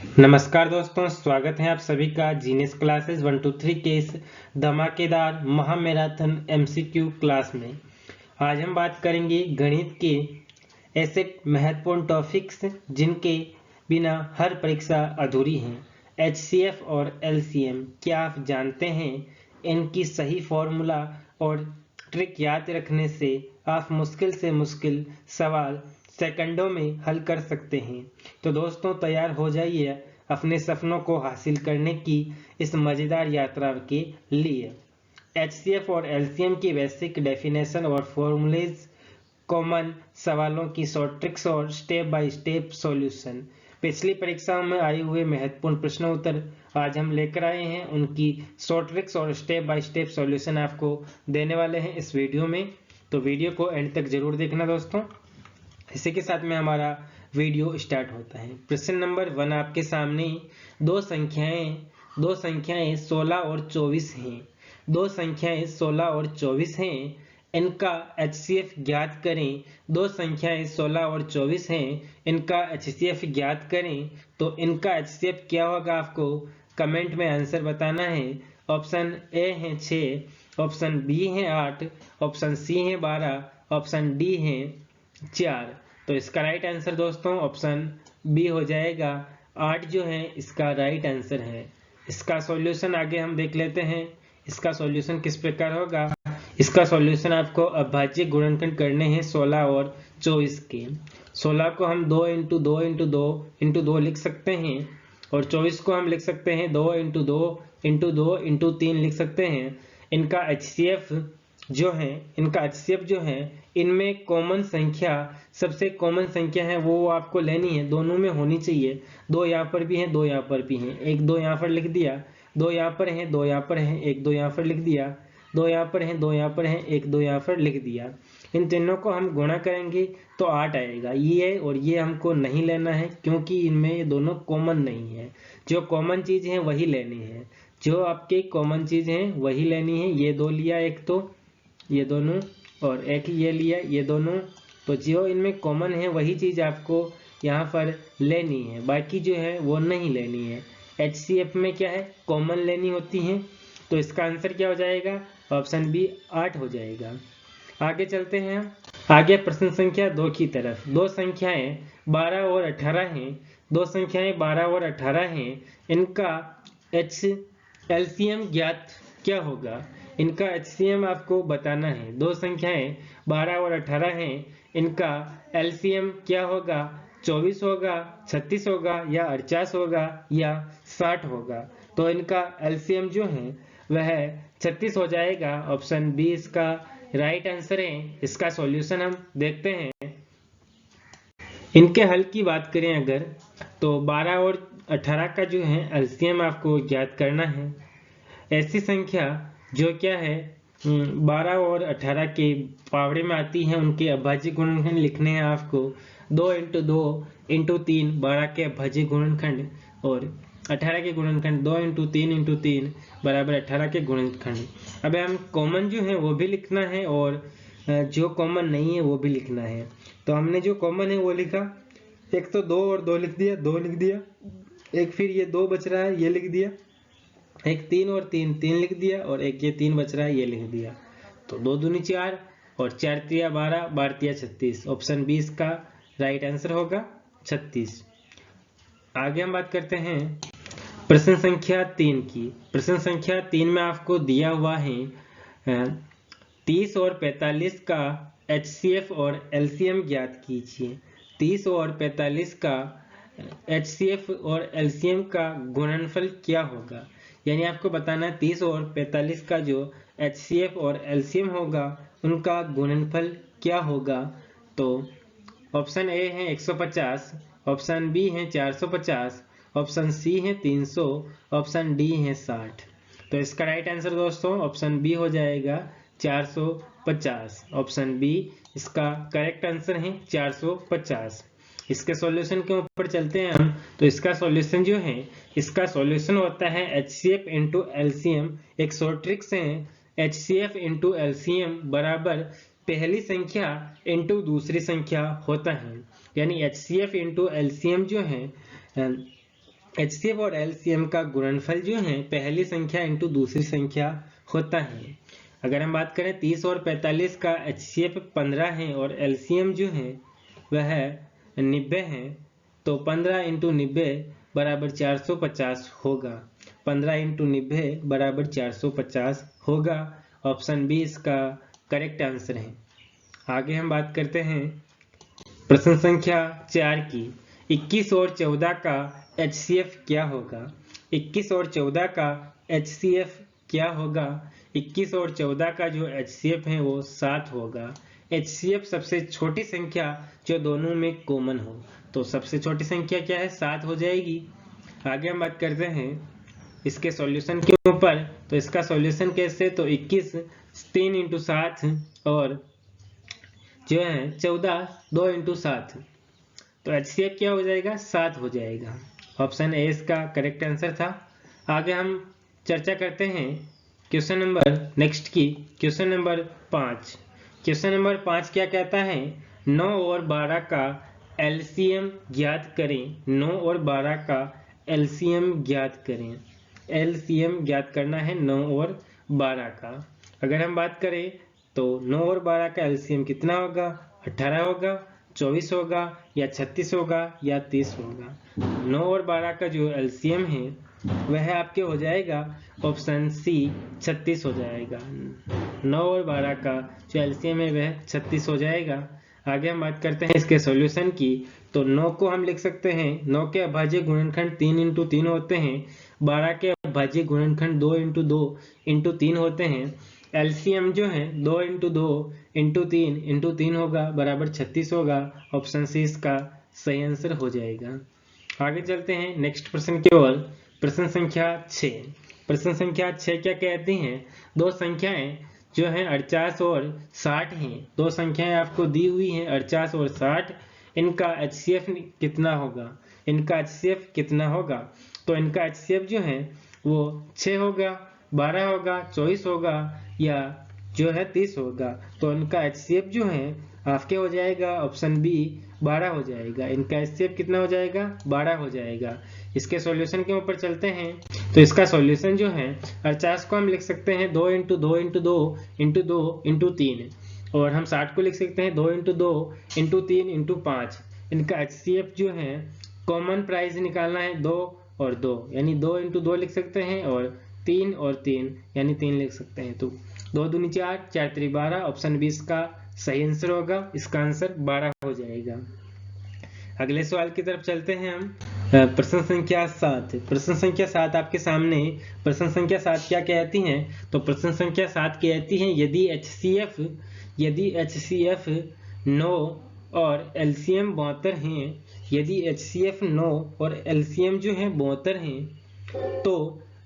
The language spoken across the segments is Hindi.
नमस्कार दोस्तों, स्वागत है आप सभी का जीनियस क्लासेस 1 2 3 के इस धमाकेदार महामैराथन एमसीक्यू क्लास में। आज हम बात करेंगे गणित के ऐसे महत्वपूर्ण टॉपिक्स जिनके बिना हर परीक्षा अधूरी है। एचसीएफ और एलसीएम क्या आप जानते हैं? इनकी सही फॉर्मूला और ट्रिक याद रखने से आप मुश्किल से मुश्किल सवाल सेकंडों में हल कर सकते हैं। तो दोस्तों, तैयार हो जाइए अपने सपनों को हासिल करने की इस मजेदार यात्रा के लिए। एचसीएफ और एलसीएम की बेसिक डेफिनेशन और फॉर्मूलेज, कॉमन सवालों की शॉर्ट ट्रिक्स और स्टेप बाय स्टेप सॉल्यूशन। पिछली परीक्षाओं में आए हुए महत्वपूर्ण प्रश्न उत्तर आज हम लेकर आए हैं। उनकी शॉर्ट ट्रिक्स और स्टेप बाय स्टेप सॉल्यूशन आपको देने वाले हैं इस वीडियो में, तो वीडियो को एंड तक जरूर देखना दोस्तों। इसी के साथ में हमारा वीडियो स्टार्ट होता है। प्रश्न नंबर 1 आपके सामने दो संख्याएं 16 और 24 हैं। दो संख्याएं 16 और 24 हैं, इनका एचसीएफ ज्ञात करें। दो संख्याएं 16 और 24 हैं, इनका एचसीएफ ज्ञात करें। तो इनका एचसीएफ क्या होगा आपको कमेंट में आंसर बताना है। ऑप्शन ए है 6, ऑप्शन बी है 8, ऑप्शन सी है 12, ऑप्शन डी है 4। तो इसका राइट आंसर दोस्तों ऑप्शन बी हो जाएगा। 8 जो है इसका राइट आंसर है। इसका सॉल्यूशन आगे हम देख लेते हैं। इसका सॉल्यूशन किस प्रकार होगा। इसका सॉल्यूशन आपको अभाज्य गुणनखंड करने हैं 16 और 24 के। 16 को हम 2 × 2 × 2 × 2 लिख सकते हैं और 24 को हम लिख सकते हैं 2 × 2 × 2 × 3 लिख सकते हैं। इनका एचसीएफ जो है इनमें कॉमन संख्या, सबसे कॉमन संख्या है वो आपको लेनी है, दोनों में होनी चाहिए। 2 यहाँ पर भी है, 2 यहाँ पर भी है, 1 2 यहाँ पर लिख दिया, 2 यहाँ पर है, 2 यहाँ पर है, 1 2 यहाँ पर लिख दिया, 2 यहाँ पर है, 2 यहाँ पर है, 1 2 यहाँ पर लिख दिया। इन तीनों को हम गुणा करेंगे तो 8 आएगा। ये और ये हमको नहीं लेना है क्योंकि इनमें ये दोनों कॉमन नहीं है। जो कॉमन चीज है वही लेनी है, जो आपके कॉमन चीज है वही लेनी है। ये 2 लिया, एक तो ये दोनों, और एक ये लिया, ये दोनों। तो जो इनमें कॉमन है वही चीज आपको यहाँ पर लेनी है, बाकी जो है वो नहीं लेनी है। एचसीएफ में क्या है, कॉमन लेनी होती है। तो इसका आंसर क्या हो जाएगा, ऑप्शन बी 8 हो जाएगा। आगे चलते हैं। आगे प्रश्न संख्या 2 की तरफ। दो संख्याएं 12 और 18 हैं। दो संख्याएं 12 और 18 हैं, इनका एलसीएम ज्ञात क्या होगा। इनका एचसीएम आपको बताना है। दो संख्याएं 12 और 18 हैं, इनका एलसीएम क्या होगा। 24 होगा, 36 होगा, या 48 होगा, या 60 होगा। तो इनका एलसीएम जो है वह 36 हो जाएगा। ऑप्शन बी इसका राइट आंसर है। इसका सॉल्यूशन हम देखते हैं। इनके हल की बात करें अगर, तो 12 और 18 का जो है एलसीएम आपको ज्ञात करना है। ऐसी संख्या जो क्या है 12 और 18 के पावड़े में आती है, उनके अभाज्य गुणनखंड लिखने हैं आपको। 2 × 2 × 3 12 के अभाज्य गुणनखंड, और 18 के गुणनखंड 2 × 3 × 3 बराबर 18 के गुणनखंड। अब हम कॉमन जो है वो भी लिखना है और जो कॉमन नहीं है वो भी लिखना है। तो हमने जो कॉमन है वो लिखा, एक तो 2 और 2 लिख दिया, 2 लिख दिया। एक फिर ये 2 बच रहा है, ये लिख दिया। एक 3 और 3 3 लिख दिया, और एक ये 3 बच रहा है, ये लिख दिया। तो 2 दूनी 4 और 4 तिया 12, 12 तिया 36। ऑप्शन बी इसका राइट आंसर होगा 36। आगे हम बात करते हैं प्रश्न संख्या 3 की। प्रश्न संख्या 3 में आपको दिया हुआ है 30 और 45 का एचसीएफ और एलसीएम ज्ञात कीजिए। 30 और 45 का एचसीएफ और एलसीएम का गुणनफल क्या होगा। यानी आपको बताना है 30 और 45 का जो एचसीएफ और एलसीएम होगा उनका गुणनफल क्या होगा। तो ऑप्शन ए है 150, ऑप्शन बी है 450, ऑप्शन सी है 300, ऑप्शन डी है 60। तो इसका राइट आंसर दोस्तों ऑप्शन बी हो जाएगा 450। ऑप्शन बी इसका करेक्ट आंसर है 450। इसके सॉल्यूशन के ऊपर चलते हैं हम। तो इसका सॉल्यूशन जो है, इसका सॉल्यूशन होता है एचसीएफ इंटू एलसीएम। एक शॉर्ट ट्रिक्स है, एचसीएफ इंटू एलसीएम बराबर पहली संख्या इंटू दूसरी संख्या होता है। यानी एचसीएफ इंटू एलसीएम जो है HCF और LCM का गुणनफल जो है पहली संख्या इंटू दूसरी संख्या होता है। अगर हम बात करें 30 और 45 का HCF 15 है और LCM जो है वह 90 है, तो 15 इंटू 90 बराबर 450 होगा। 15 इंटू 90 बराबर 450 होगा। ऑप्शन बी इसका करेक्ट आंसर है। आगे हम बात करते हैं प्रश्न संख्या 4 की। 21 और 14 का HCF क्या होगा? 21 और 14 का HCF क्या होगा? 21 और 14 का जो HCF है वो 7 होगा। HCF सबसे छोटी संख्या जो दोनों में कॉमन हो, तो सबसे छोटी संख्या क्या है? 7 हो जाएगी। आगे हम बात करते हैं इसके सॉल्यूशन के ऊपर। तो इसका सॉल्यूशन कैसे? तो 21 3 इंटू 7 और जो है 14 2 इंटू 7, तो HCF क्या हो जाएगा? 7 हो जाएगा। ऑप्शन ए इसका करेक्ट आंसर था। आगे हम चर्चा करते हैं क्वेश्चन नंबर नेक्स्ट की, क्वेश्चन नंबर 5। क्वेश्चन नंबर 5 क्या कहता है? 9 और 12 का LCM ज्ञात करें। 9 और 12 का LCM ज्ञात करें। LCM ज्ञात करना है 9 और 12 का। अगर हम बात करें तो 9 और 12 का LCM कितना होगा? 18 होगा, 24 होगा, या 36 होगा, या 30 होगा। 9 और 12 का जो LCM है वह आपके हो जाएगा ऑप्शन सी 36 हो जाएगा। 9 और 12 का जो LCM है वह 36 हो जाएगा। आगे हम बात करते हैं इसके सॉल्यूशन की। तो 9 को हम लिख सकते हैं, 9 के अभाज्य गुणनखंड 3 इंटू 3 होते हैं। 12 के अभाज्य गुणनखंड 2 इंटू 2 इंटू 3 होते हैं। LCM जो है 2 इंटू 2 इंटू 3 इंटू 3 होगा, बराबर 36 होगा। ऑप्शन सी इसका सही आंसर हो जाएगा। आगे चलते हैं नेक्स्ट प्रश्न की ओर। प्रश्न संख्या 6। प्रश्न संख्या 6 क्या कहती हैं? दो संख्याएं जो हैं 48 और 60 हैं। दो संख्याएं आपको दी हुई हैं 48 और 60। इनका HCF कितना होगा? इनका HCF कितना होगा? तो इनका HCF जो है वो 6 होगा, 12 होगा, 24 होगा, या जो है 30 होगा। तो इनका HCF जो है आपके हो जाएगा ऑप्शन बी 12 हो जाएगा। इनका HCF कितना हो जाएगा? 12 हो जाएगा। इसके सॉल्यूशन के ऊपर चलते हैं। तो इसका सॉल्यूशन जो है 50 को हम लिख सकते हैं 2 इंटू 2 इंटू 2 इंटू 2 इंटू 3, और हम 60 को लिख सकते हैं 2 इंटू 2 इंटू 3 इंटू 5। इनका HCF जो है कॉमन प्राइस निकालना है 2 और 2, यानी 2 इंटू 2 लिख सकते हैं, और 3 और 3 यानी 3 लिख सकते हैं। तो 2 दूनी 4, 4 3 12। ऑप्शन बी इसका सही आंसर होगा। इसका आंसर 12 हो जाएगा। अगले सवाल की तरफ चलते हैं हम। प्रश्न संख्या 7। प्रश्न संख्या 7 आपके सामने। प्रश्न संख्या 7 क्या कहती हैं? तो प्रश्न संख्या 7 कहती हैं यदि HCF 9 और LCM 72 हैं, यदि HCF 9 और LCM जो है 72 हैं, तो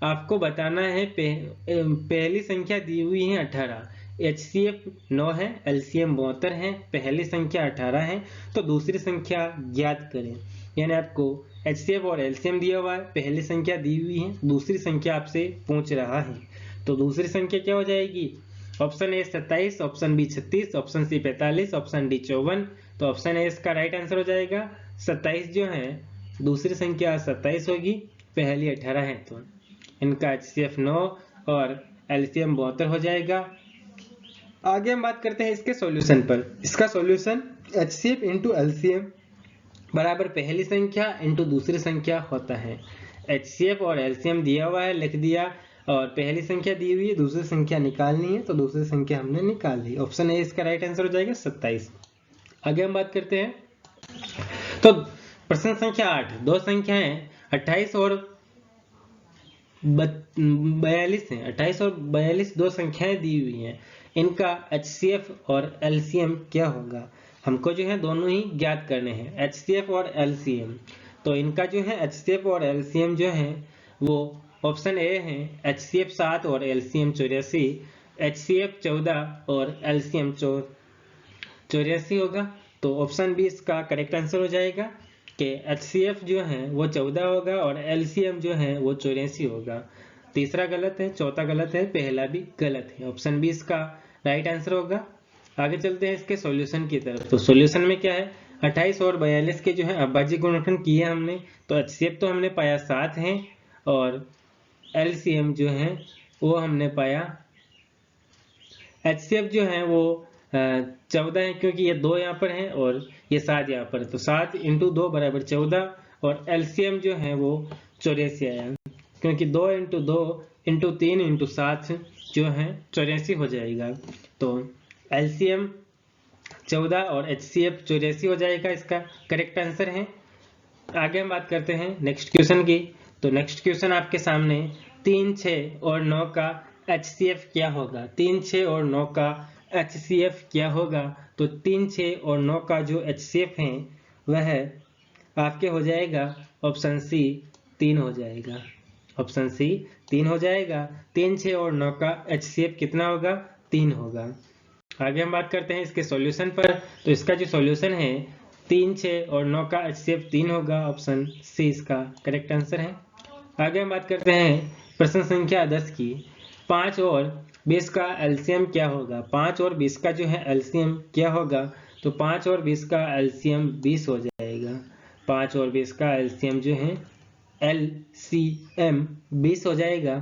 आपको बताना है पहली संख्या दी हुई है 18। HCF 9 है, LCM 72 है, पहली संख्या 18 है, तो दूसरी संख्या ज्ञात करें। यानी आपको HCF और LCM दिया हुआ है, पहली संख्या दी हुई है, दूसरी संख्या आपसे पूछ रहा है। तो दूसरी संख्या क्या हो जाएगी? Option A 27, option B 36, option C 45, option D 54। तो ऑप्शन ए इसका राइट आंसर हो जाएगा। 27 जो है दूसरी संख्या 27 होगी, पहली 18 है, तो इनका HCF 9 और LCM 72 हो जाएगा। आगे हम बात करते हैं इसके सॉल्यूशन पर। इसका सॉल्यूशन HCF इंटू LCM बराबर पहली संख्या इंटू दूसरी संख्या होता है। HCF और LCM दिया हुआ है, लिख दिया, और पहली संख्या दी हुई है, दूसरी संख्या निकालनी है, तो दूसरी संख्या हमने निकाल ली। ऑप्शन ए इसका राइट आंसर हो जाएगा 27। आगे हम बात करते हैं तो प्रश्न संख्या 8। दो संख्याएं 28 और 42 हैं। 28 और 42 दो संख्याएं दी हुई हैं। इनका HCF और LCM क्या होगा? हमको जो है दोनों ही ज्ञात करने हैं, HCF और LCM। तो इनका जो है HCF और LCM जो है वो ऑप्शन ए है, HCF 7 और LCM 84, HCF 14 और LCM 84 होगा। तो ऑप्शन बी इसका करेक्ट आंसर हो जाएगा कि HCF जो है वो 14 होगा और LCM जो है वो 84 होगा। तीसरा गलत है, चौथा गलत है, पहला भी गलत है। ऑप्शन बी इसका राइट आंसर होगा। आगे चलते हैं इसके सॉल्यूशन की तरफ। तो सॉल्यूशन में क्या है? 28 और 42 के जो है अभाज्य गुणनखंड किए हमने, तो HCF तो हमने पाया 7 है और LCM जो है वो हमने पाया, HCF जो है वो 14 है, क्योंकि ये 2 यहाँ पर है और ये 7 यहाँ पर है, तो 7 × 2 = 14 और LCM जो है वो 84 आया, क्योंकि 2 × 2 × 3 × 7 जो है 84 हो जाएगा। तो LCM 14 और HCF 84 हो जाएगा, इसका करेक्ट आंसर है। आगे हम बात करते हैं नेक्स्ट क्वेश्चन की। तो नेक्स्ट क्वेश्चन आपके सामने 3, 6 और 9 का HCF क्या होगा। 3, 6 और 9 का HCF क्या होगा। तो 3, 6 और 9 का जो HCF है वह आपके हो जाएगा ऑप्शन सी 3 हो जाएगा। ऑप्शन सी 3 हो जाएगा। 3, 6 और 9 का HCF कितना होगा, 3 होगा। आगे हम बात करते हैं इसके सॉल्यूशन पर। तो इसका जो सॉल्यूशन है 3, 6 और 9 का HCF 3 होगा, ऑप्शन सी इसका करेक्ट आंसर है। आगे हम बात करते हैं प्रश्न संख्या 10 की। 5 और 20 का LCM क्या होगा। 5 और 20 का जो है LCM क्या होगा। तो 5 और 20 का LCM 20 हो जाएगा। 5 और 20 का LCM जो है LCM 20 हो जाएगा।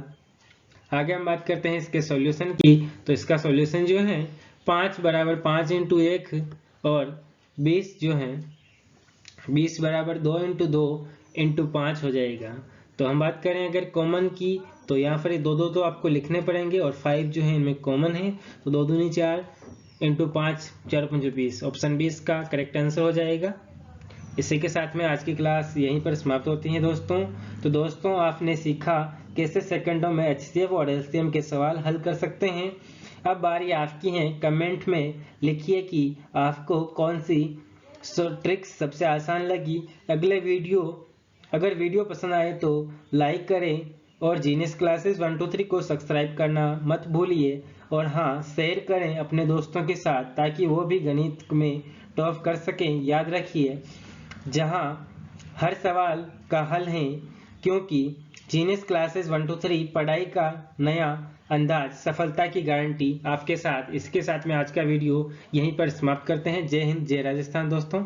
आगे हम बात करते हैं इसके सॉल्यूशन की। तो इसका सॉल्यूशन जो है 5 = 5 × 1 और 20 जो है 20 = 2 × 2 × 5 हो जाएगा। तो हम बात करें अगर कॉमन की, तो यहाँ पर 2 तो आपको लिखने पड़ेंगे और 5 जो है इनमें कॉमन है, तो 2 दूनी 4 × 5 4 × 5 20, ऑप्शन 20 का करेक्ट आंसर हो जाएगा। इसी के साथ में आज की क्लास यहीं पर समाप्त होती है दोस्तों। तो दोस्तों आपने सीखा कैसे सेकंडों में HCF और LCM के सवाल हल कर सकते हैं। अब बारी आपकी है, कमेंट में लिखिए कि आपको कौन सी ट्रिक्स सबसे आसान लगी। अगर वीडियो पसंद आए तो लाइक करें और जीनियस क्लासेस 1 2 3 को सब्सक्राइब करना मत भूलिए। और हाँ, शेयर करें अपने दोस्तों के साथ ताकि वो भी गणित में टॉप कर सकें। याद रखिए, जहां हर सवाल का हल है, क्योंकि जीनियस क्लासेस 1 2 3 पढ़ाई का नया अंदाज, सफलता की गारंटी आपके साथ। इसके साथ में आज का वीडियो यहीं पर समाप्त करते हैं। जय हिंद, जय राजस्थान दोस्तों।